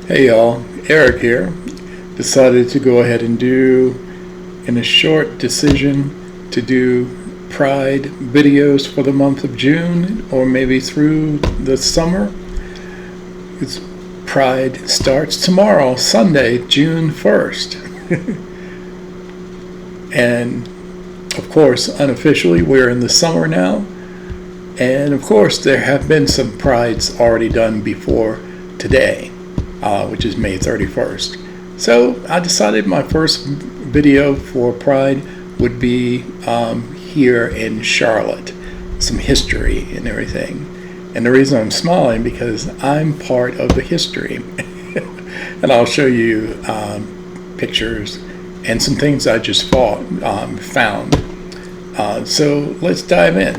Hey y'all, Eric here. Decided to go ahead and do, in a short decision, to do Pride videos for the month of June or maybe through the summer. It's Pride starts tomorrow, Sunday, June 1st. And of course, unofficially, we're in the summer now. And of course, there have been some Prides already done before today, which is May 31st. So I decided my first video for Pride would be here in Charlotte, some history and everything. And the reason I'm smiling because I'm part of the history. And I'll show you pictures and some things I just found. So let's dive in.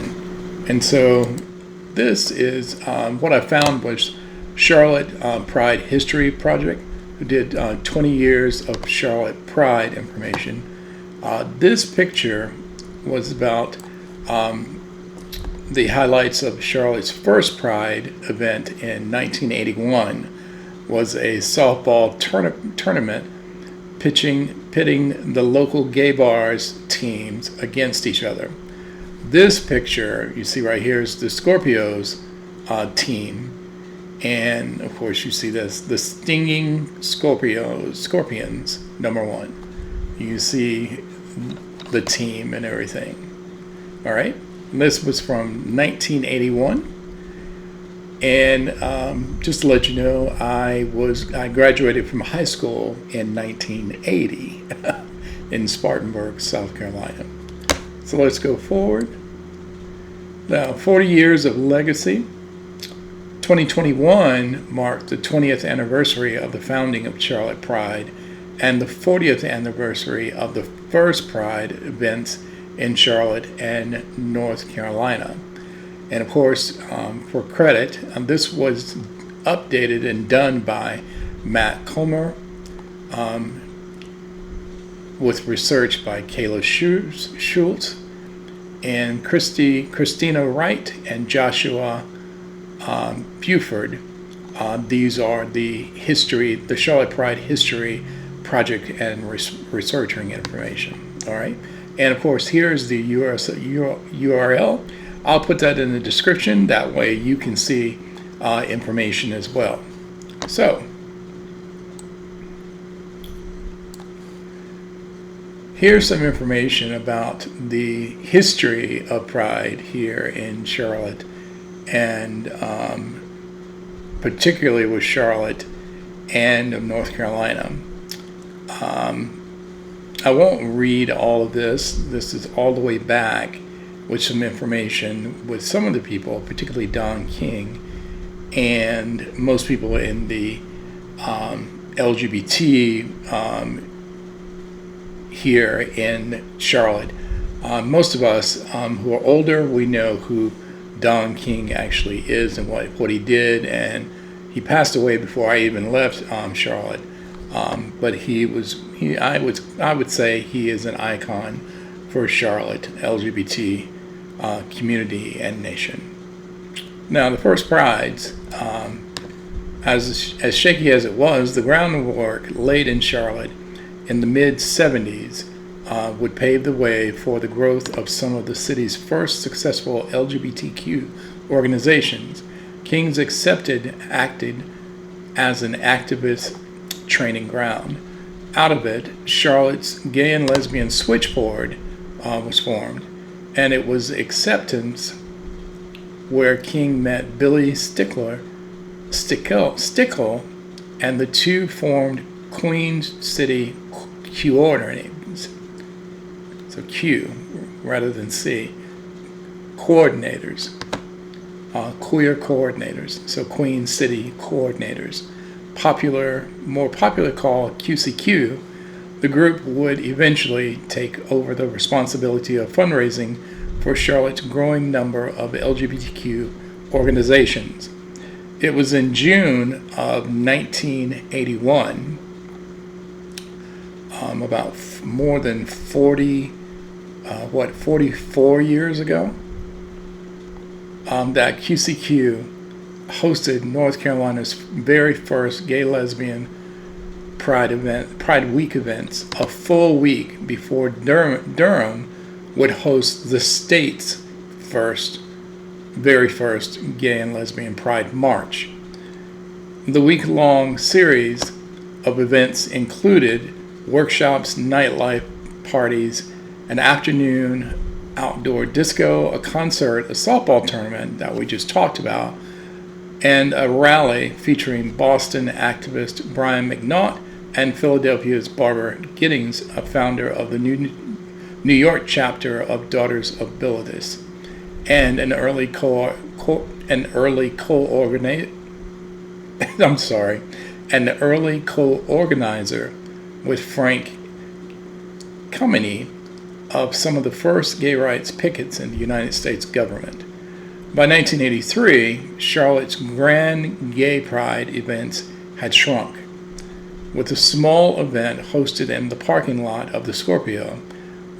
And so this is what I found was Charlotte Pride History Project, who did 20 years of Charlotte Pride information. This picture was about the highlights of Charlotte's first Pride event in 1981. Was a softball tournament pitting the local gay bars teams against each other. This picture you see right here is the Scorpios team, and of course you see this, the Stinging Scorpions, number one. You see the team and everything. All right, and this was from 1981, and just to let you know, I graduated from high school in 1980 in Spartanburg, South Carolina. So let's go forward. Now, 40 years of legacy. 2021 marked the 20th anniversary of the founding of Charlotte Pride and the 40th anniversary of the first Pride events in Charlotte and North Carolina. And of course, for credit, this was updated and done by Matt Comer, with research by Kayla Schultz and Christina Wright and Joshua Buford. These are the Charlotte Pride History Project and researching information. All right, and of course here's the URL. I'll put that in the description. That way you can see information as well. So here's some information about the history of Pride here in Charlotte, and particularly with Charlotte and of North Carolina. I won't read all of this. This is all the way back with some information with some of the people, particularly Don King, and most people in the LGBT here in Charlotte. Most of us who are older, we know who Don King actually is and what he did, and he passed away before I even left Charlotte. But I would say he is an icon for Charlotte LGBT community and nation. Now, the first Prides, as shaky as it was, the groundwork laid in Charlotte in the mid-70s would pave the way for the growth of some of the city's first successful LGBTQ organizations. King's acted as an activist training ground. Out of it, Charlotte's Gay and Lesbian Switchboard was formed, and it was acceptance where King met Billy Stickle, and the two formed Queen City Coordinators. So Q rather than C. Coordinators. Queer coordinators. So Queen City Coordinators. More popular called QCQ. The group would eventually take over the responsibility of fundraising for Charlotte's growing number of LGBTQ organizations. It was in June of 1981, about more than 44 years ago, that QCQ hosted North Carolina's very first gay lesbian Pride Week events a full week before Durham would host the state's very first gay and lesbian Pride March. The week-long series of events included workshops, nightlife, parties, an afternoon outdoor disco, a concert, a softball tournament that we just talked about, and a rally featuring Boston activist Brian McNaught and Philadelphia's Barbara Giddings, a founder of the New York chapter of Daughters of Bilitis, and an early co-organizer with Frank Kameny of some of the first gay rights pickets in the United States government. By 1983, Charlotte's grand gay pride events had shrunk, with a small event hosted in the parking lot of the Scorpio.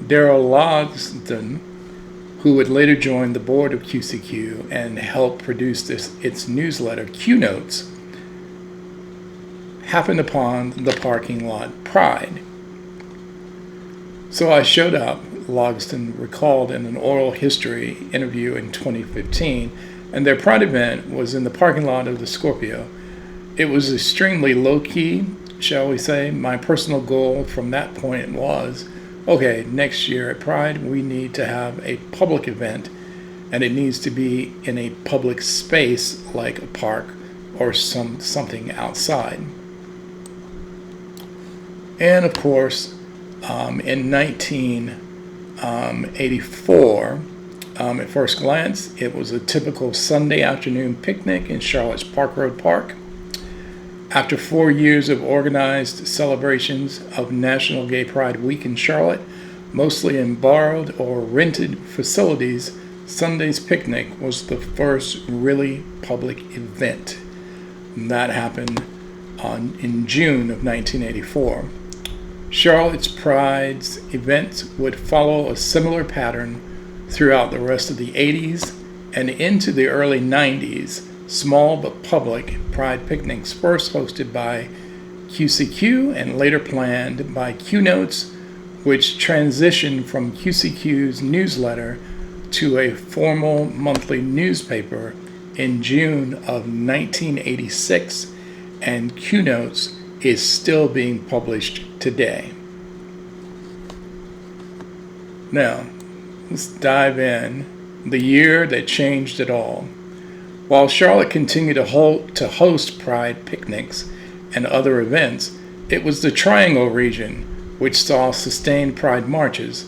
Daryl Logsdon, who would later join the board of QCQ and help produce its newsletter, Q Notes, happened upon the parking lot pride. So I showed up, Logsdon recalled in an oral history interview in 2015, and their pride event was in the parking lot of the Scorpio. It was extremely low-key, shall we say. My personal goal from that point was, okay, next year at Pride, we need to have a public event, and it needs to be in a public space like a park or something outside. And of course, in 1984, at first glance, it was a typical Sunday afternoon picnic in Charlotte's Park Road Park. After 4 years of organized celebrations of National Gay Pride Week in Charlotte, mostly in borrowed or rented facilities, Sunday's picnic was the first really public event. And that happened in June of 1984. Charlotte's Pride's events would follow a similar pattern throughout the rest of the 80s and into the early 90s. Small but public Pride picnics, first hosted by QCQ and later planned by Q Notes, which transitioned from QCQ's newsletter to a formal monthly newspaper in June of 1986, and Q Notes is still being published today. Now, let's dive in. The year that changed it all. While Charlotte continued to host Pride picnics and other events, it was the Triangle region which saw sustained Pride marches.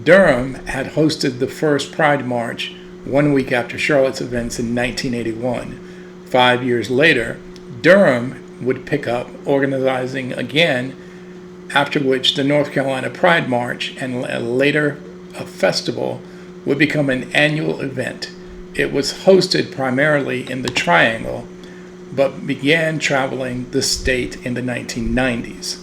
Durham had hosted the first Pride March 1 week after Charlotte's events in 1981. 5 years later, Durham would pick up organizing again, after which the North Carolina Pride March and later a festival would become an annual event. It was hosted primarily in the Triangle, but began traveling the state in the 1990s.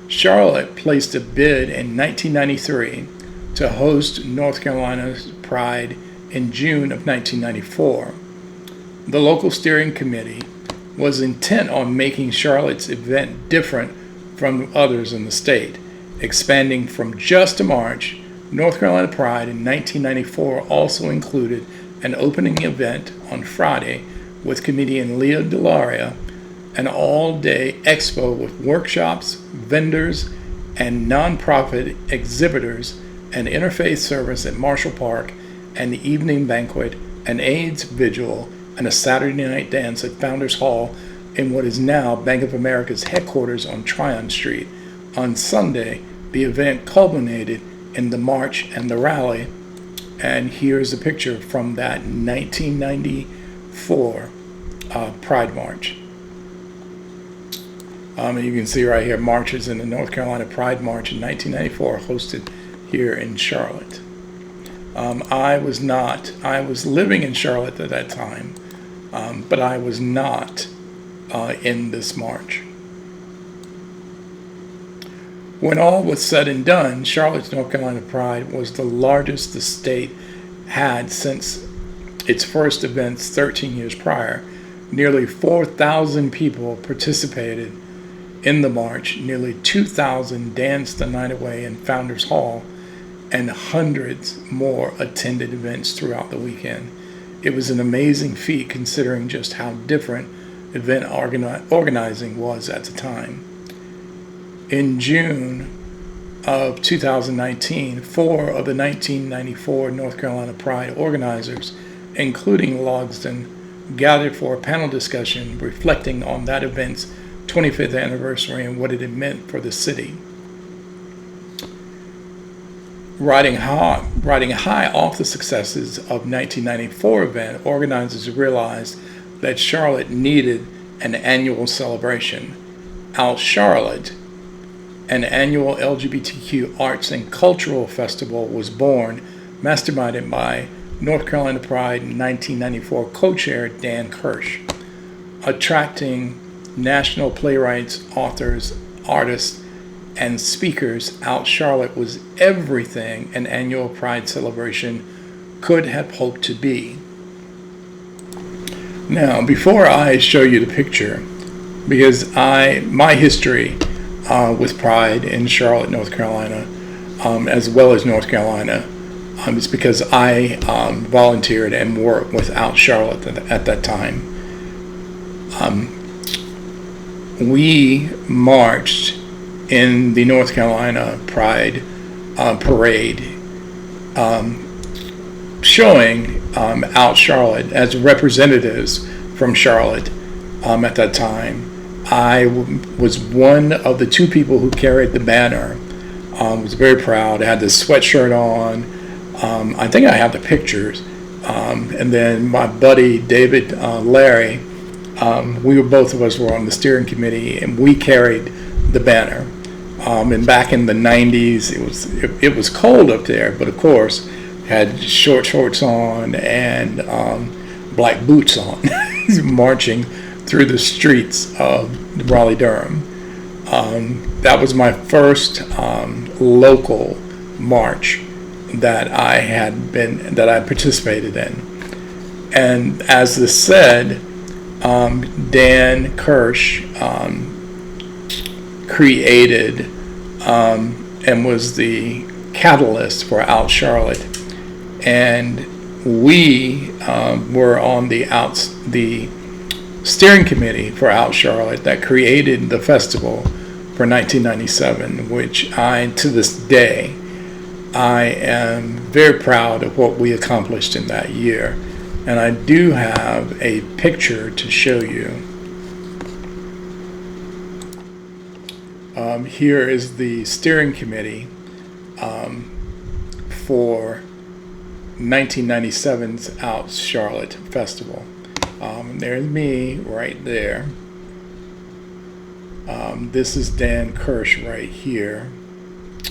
Charlotte placed a bid in 1993 to host North Carolina's Pride in June of 1994. The local steering committee was intent on making Charlotte's event different from others in the state, expanding from just a march. North Carolina Pride in 1994 also included an opening event on Friday with comedian Lea DeLaria, an all-day expo with workshops, vendors, and nonprofit exhibitors, an interfaith service at Marshall Park, an evening banquet, an AIDS vigil, and a Saturday night dance at Founders Hall in what is now Bank of America's headquarters on Tryon Street. On Sunday, the event culminated in the march and the rally, and here's a picture from that 1994 Pride March. You can see right here marches in the North Carolina Pride March in 1994 hosted here in Charlotte. I was living in Charlotte at that time, but I was not in this march. When all was said and done, Charlotte's North Carolina Pride was the largest the state had since its first events 13 years prior. Nearly 4,000 people participated in the march. Nearly 2,000 danced the night away in Founders Hall, and hundreds more attended events throughout the weekend. It was an amazing feat considering just how different event organizing was at the time. In June of 2019, 4 of the 1994 North Carolina Pride organizers, including Logsdon, gathered for a panel discussion reflecting on that event's 25th anniversary and what it had meant for the city. Riding high off the successes of 1994 event, organizers realized that Charlotte needed an annual celebration. Out Charlotte, an annual LGBTQ arts and cultural festival, was born, masterminded by North Carolina Pride 1994 co-chair Dan Kirsch, attracting national playwrights, authors, artists, and speakers. Out Charlotte was everything an annual Pride celebration could have hoped to be. Now, before I show you the picture, because my history with Pride in Charlotte, North Carolina, as well as North Carolina, it's because I volunteered and worked with Out Charlotte at that time. We marched in the North Carolina Pride parade, showing Out Charlotte as representatives from Charlotte at that time. I was one of the 2 people who carried the banner. Was very proud. I had the sweatshirt on. I think I have the pictures. And then my buddy David Larry, both of us were on the steering committee, and we carried the banner. And back in the 90s, it was cold up there, but of course had short shorts on and black boots on, marching through the streets of Raleigh-Durham. That was my first local march that I participated in. And as this said, Dan Kirsch created and was the catalyst for Out Charlotte, and we were on the steering committee for Out Charlotte that created the festival for 1997, which to this day, I am very proud of what we accomplished in that year. And I do have a picture to show you. Here is the steering committee for 1997's Out Charlotte Festival. There's me right there. This is Dan Kirsch right here.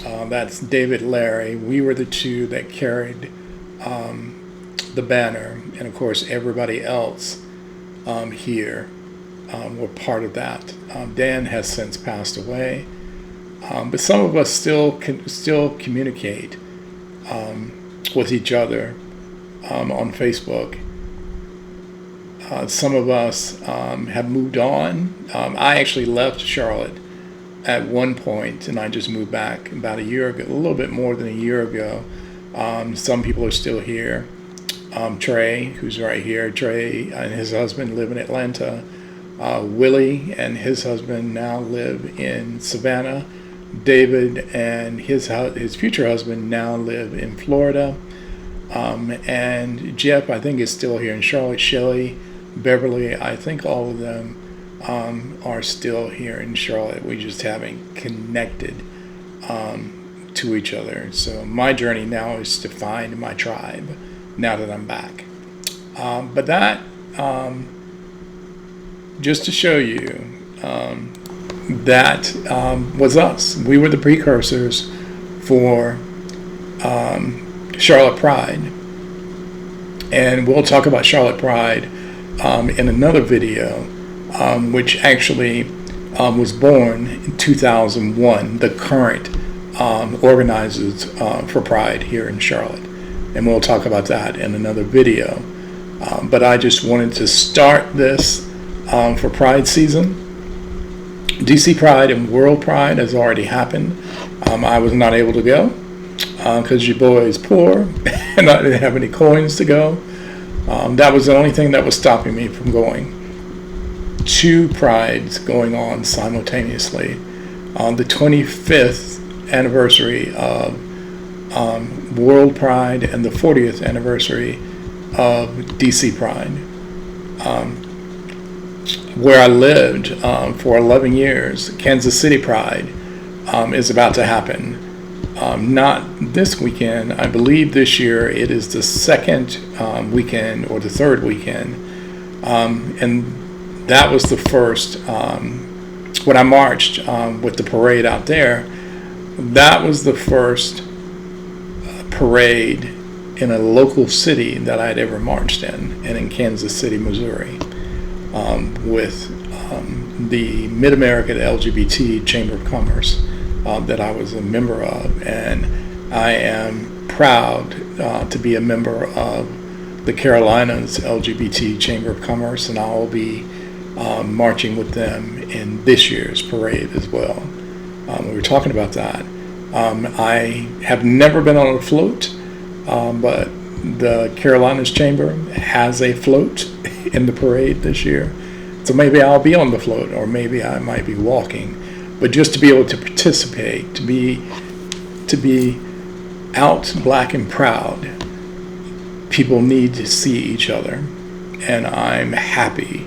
That's David Larry. We were the 2 that carried the banner, and of course everybody else here were part of that. Dan has since passed away, but some of us still communicate with each other on Facebook. Some of us have moved on. I actually left Charlotte at one point, and I just moved back about a year ago, a little bit more than a year ago. Some people are still here. Trey, who's right here, Trey and his husband live in Atlanta. Willie and his husband now live in Savannah. David and his future husband now live in Florida. And Jeff, I think, is still here in Charlotte. Shelley, Beverly, I think all of them are still here in Charlotte. We just haven't connected to each other. So my journey now is to find my tribe now that I'm back. But that, just to show you, that was us. We were the precursors for Charlotte Pride. And we'll talk about Charlotte Pride in another video, which actually was born in 2001, the current organizers for Pride here in Charlotte. And we'll talk about that in another video. But I just wanted to start this for Pride season. DC Pride and World Pride has already happened. I was not able to go because your boy is poor and I didn't have any coins to go. That was the only thing that was stopping me from going. 2 prides going on simultaneously. The 25th anniversary of World Pride and the 40th anniversary of DC Pride. Where I lived for 11 years, Kansas City Pride is about to happen. Not this weekend. I believe this year it is the second weekend or the third weekend. And that was the first, when I marched with the parade out there, that was the first parade in a local city that I'd ever marched in, and in Kansas City, Missouri, with the Mid-American LGBT Chamber of Commerce that I was a member of. And I am proud to be a member of the Carolinas LGBT Chamber of Commerce, and I will be marching with them in this year's parade as well. We were talking about that. I have never been on a float, but the Carolinas Chamber has a float in the parade this year. So maybe I'll be on the float, or maybe I might be walking. But just to be able to participate, to be out black and proud, people need to see each other. And I'm happy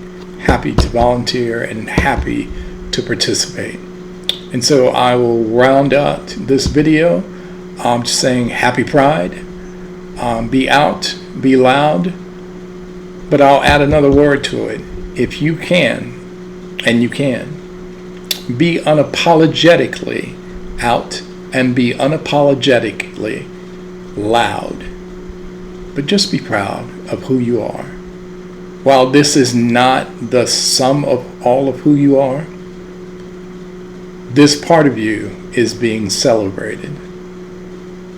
to volunteer and happy to participate. And so I will round out this video just saying happy Pride, be out, be loud, but I'll add another word to it. If you can, and you can, be unapologetically out and be unapologetically loud, but just be proud of who you are. While this is not the sum of all of who you are, this part of you is being celebrated.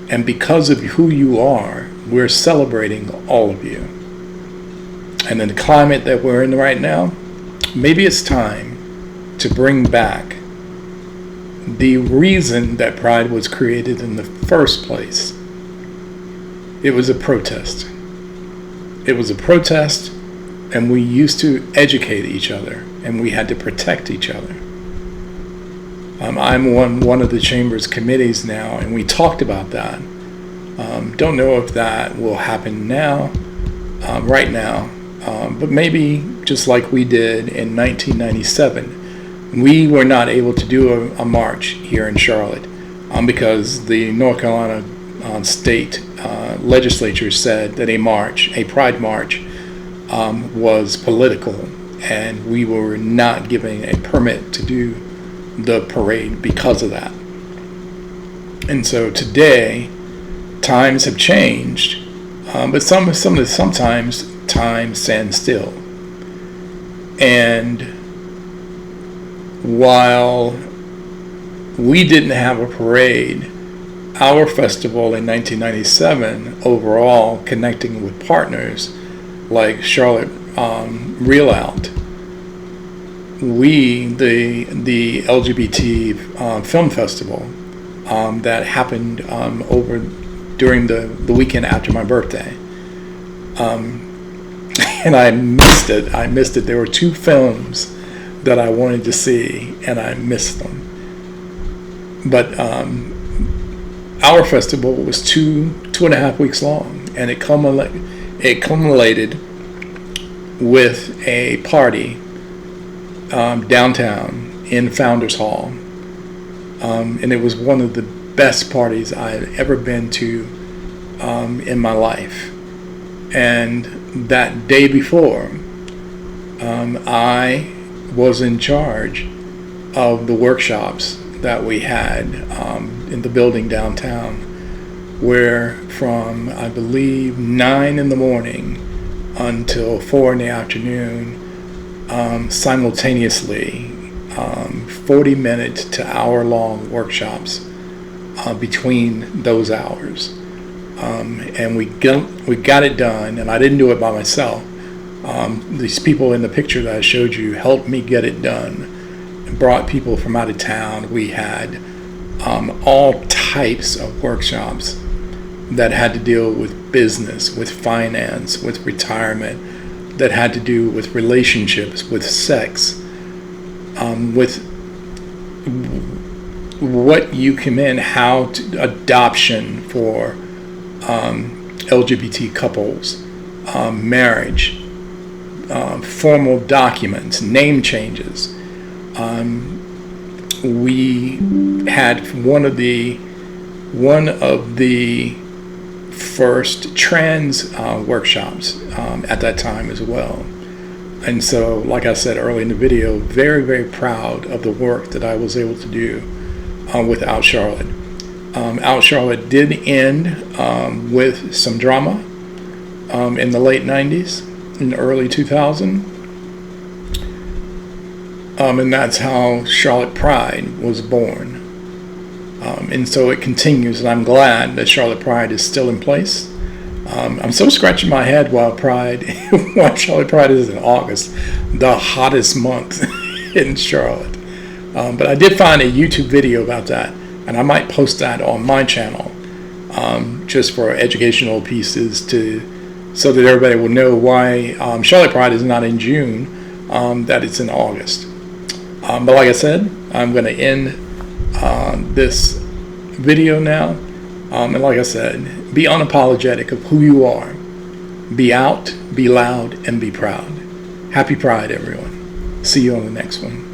And because of who you are, we're celebrating all of you. And in the climate that we're in right now, maybe it's time to bring back the reason that Pride was created in the first place. It was a protest. It was a protest, and we used to educate each other, and we had to protect each other. I'm on one of the Chamber's committees now, and we talked about that. Don't know if that will happen now, right now, but maybe just like we did in 1997. We were not able to do a march here in Charlotte because the North Carolina state legislature said that a Pride march, was political, and we were not given a permit to do the parade because of that. And so today, times have changed, but sometimes time stands still. And while we didn't have a parade, our festival in 1997 overall, connecting with partners like Charlotte Real Out, we, the LGBT film festival that happened during the weekend after my birthday, and I missed it. There were 2 films that I wanted to see, and I missed them. But our festival was 2.5 weeks long, and it culminated with a party downtown in Founders Hall, and it was one of the best parties I had ever been to in my life. And that day before, I was in charge of the workshops that we had in the building downtown, where from, I believe, 9 in the morning until 4 in the afternoon, simultaneously, 40-minute to hour-long workshops between those hours. And we got it done, and I didn't do it by myself. These people in the picture that I showed you helped me get it done. Brought people from out of town. We had all types of workshops that had to deal with business, with finance, with retirement, that had to do with relationships, with sex, with what you come in, how to, adoption for LGBT couples, marriage, formal documents, name changes. We had one of the first trans workshops at that time as well. And so, like I said earlier in the video, very, very proud of the work that I was able to do with Out Charlotte. Out Charlotte did end with some drama in the late 90s, in the early 2000s. And that's how Charlotte Pride was born. And so it continues, and I'm glad that Charlotte Pride is still in place. I'm so scratching my head while Charlotte Pride is in August, the hottest month in Charlotte. But I did find a YouTube video about that, and I might post that on my channel, just for educational pieces so that everybody will know why Charlotte Pride is not in June, that it's in August. But like I said, I'm going to end this video now. And like I said, be unapologetic of who you are. Be out, be loud, and be proud. Happy Pride, everyone. See you on the next one.